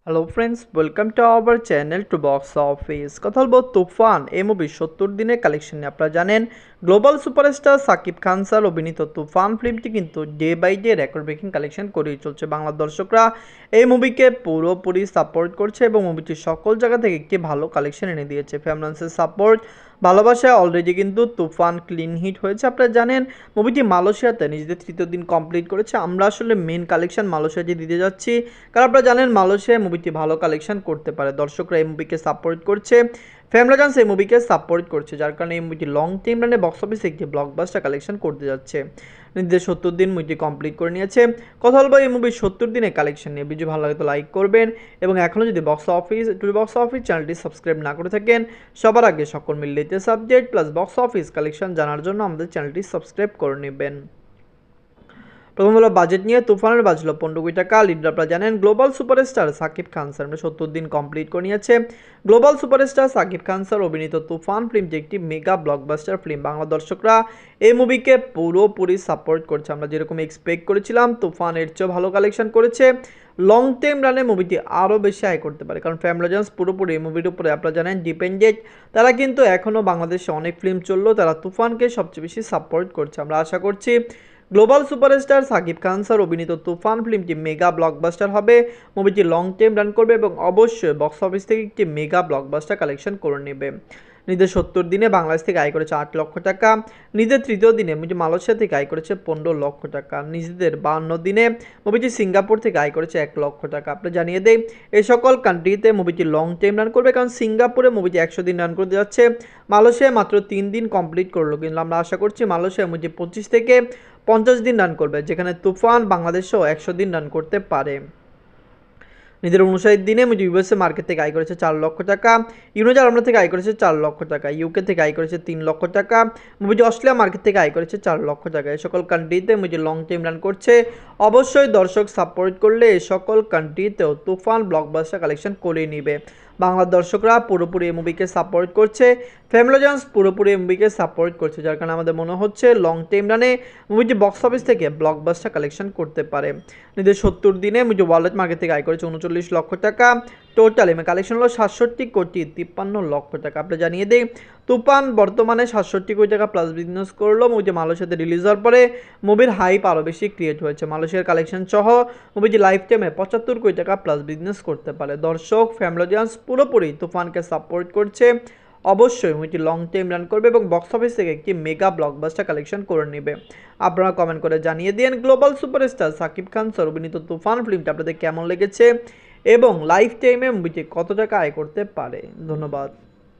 Hello friends, welcome to our channel to box office. কথা বলবো তুফান এই মুভির 70 দিনের কালেকশন নিয়ে। আপনারা জানেন global superstar Shakib Khan sir অভিনীত তুফান ফিল্মটি কিন্তু day by day record breaking collection করেই চলছে। বাংলা দর্শকরা এই মুভিকে পুরোপুরি সাপোর্ট করছে এবং মুভিটি সকল জায়গা থেকে একটি ভালো কালেকশন এনে দিয়েছে। ফ্যামিলিয়ান্সের সাপোর্ট, ভালোবাসায় অলরেডি কিন্তু তুফান ক্লিন হিট হয়েছে। আপনারা জানেন মুভিটি মালয়েশিয়াতে নিজেদের তৃতীয় দিন কমপ্লিট করেছে। আমরা আসলে মেন কালেকশন মালয়েশিয়াতে দিতে যাচ্ছি, কারণ আপনারা জানেন মালয়েশিয়ায় মুভিটি ভালো কালেকশন করতে পারে। দর্শকরা এই মুভিকে সাপোর্ট করছে, ফ্যামিলিয়ান্স এই মুভিকে সাপোর্ট করছে, যার কারণে এই মুভিটি লং টাইম রানে বক্স অফিসে একটি ব্লকবাস্টার কালেকশন করতে যাচ্ছে। নিজেদের 70 দিন মুভিটি কমপ্লিট করে নিয়েছে। কথা বলবো এই মুভির 70 দিনের কালেকশন নিয়ে। ভিডিও ভালো লাগে তো লাইক করবেন এবং এখনও যদি বক্স অফিস চ্যানেলটি সাবস্ক্রাইব না করে থাকেন, সবার আগে সকল মিলিয়ে subject plus box office collection জানার জন্য আমাদের চ্যানেলটি সাবস্ক্রাইব করে নেবেন। প্রথম হলো বাজেট নিয়ে। তুফানের বাজলো 15 কোটি টাকা। লিডার আপনারা জানেন global superstar Shakib Khan sir 70 দিন কমপ্লিট করে নিয়েছে। Global superstar Shakib Khan sir অভিনীত তুফান ফিল্মটি একটি মেগা ব্লকবাস্টার ফিল্ম। বাংলা দর্শকরা এই মুভিকে পুরোপুরি সাপোর্ট করছে। আমরা যেরকম এক্সপেক্ট করেছিলাম তুফান এর চেয়েও ভালো কালেকশন করেছে। লং টাইম রানে মুভিটি আরও বেশি আয় করতে পারে, কারণ ফ্যামিলিয়ান্স পুরোপুরি এই মুভির উপরে আপনারা জানেন ডিপেন্ডেন্ট। তারা কিন্তু এখনও বাংলাদেশে অনেক ফিল্ম চললো, তারা তুফানকে সবচেয়ে বেশি সাপোর্ট করছে। আমরা আশা করছি global superstar Shakib Khan sir অভিনীত তুফান ফিল্মটি মেগা ব্লকবাস্টার হবে। মুভিটি লং টাইম রান করবে এবং অবশ্যই বক্স অফিস থেকে একটি মেগা ব্লকবাস্টার কালেকশন করে নেবে। নিজের 70 দিনে বাংলাদেশ থেকে আয় করেছে 8 লক্ষ টাকা। নিজের তৃতীয় দিনে মুভিটি মালয়েশিয়া থেকে আয় করেছে 15 লক্ষ টাকা। নিজেদের 52 দিনে মুভিটি সিঙ্গাপুর থেকে আয় করেছে 1 লক্ষ টাকা। আপনি জানিয়ে দেই এই সকল কান্ট্রিতে মুভিটি লং টাইম রান করবে, কারণ সিঙ্গাপুরে মুভিটি 100 দিন রান করতে যাচ্ছে, মালয়েশিয়ায় মাত্র 3 দিন কমপ্লিট করলো। কিন্তু আমরা আশা করছি মালয়েশিয়া মুভিটি 25 থেকে 50 দিন রান করবে, যেখানে তুফান বাংলাদেশেও 100 দিন রান করতে পারে। নিজের 59 দিনে মুভি ইউএসএ মার্কেট থেকে আয় করেছে 4 লক্ষ টাকা। ইউনাইটেড আরব থেকে আয় করেছে 4 লক্ষ টাকা। ইউকে থেকে আয় করেছে 3 লক্ষ টাকা। মুভিটি অস্ট্রেলিয়া মার্কেট থেকে আয় করেছে 4 লক্ষ টাকা। এই সকল কান্ট্রিতে মুভি লং টাইম রান করছে। অবশ্যই দর্শক সাপোর্ট করলে এই সকল কান্ট্রিতেও তুফান ব্লকবাস্টার কালেকশন করে নিবে। বাংলার দর্শকরা পুরোপুরি এই মুভিকে সাপোর্ট করছে, ফ্যামিলিয়ান্স পুরোপুরি এই মুভিকে সাপোর্ট করছে, যার কারণে আমাদের মনে হচ্ছে লং টাইম রানে মুভিটি বক্স অফিস থেকে ব্লকবাস্টার কালেকশন করতে পারে। নিজের 70 দিনে মুভিটি ওয়ার্ল্ড মার্কেট থেকে আয় করেছে 39 লক্ষ টাকা। টোটাল এমএ কালেকশন হলো 67 কোটি 53 লক্ষ টাকা। আপনি জানিয়ে দিই তুফান বর্তমানে 67 কোটি টাকা প্লাস বিজনেস করলো। মুভিটি মালয়েশিয়াতে রিলিজ হওয়ার পরে মুভির হাইপ আরও বেশি ক্রিয়েট হয়েছে। মালয়েশিয়ার কালেকশন সহ মুভিটি লাইফ টাইমে 75 কোটি টাকা প্লাস বিজনেস করতে পারে। দর্শক ফ্যামিলিয়ান্স পুরোপুরি তুফানকে সাপোর্ট করছে। অবশ্যই মুভিটি লং টাইম রান করবে এবং বক্স অফিস থেকে একটি মেগা ব্লকবাস্টার কালেকশন করে নেবে। আপনারা কমেন্ট করে জানিয়ে দিন global superstar Shakib Khan sir অভিনীত তুফান ফিল্মটা আপনাদের কেমন লেগেছে এবং লাইফ টাইমে মুভিটি কত টাকা আয় করতে পারে। ধন্যবাদ।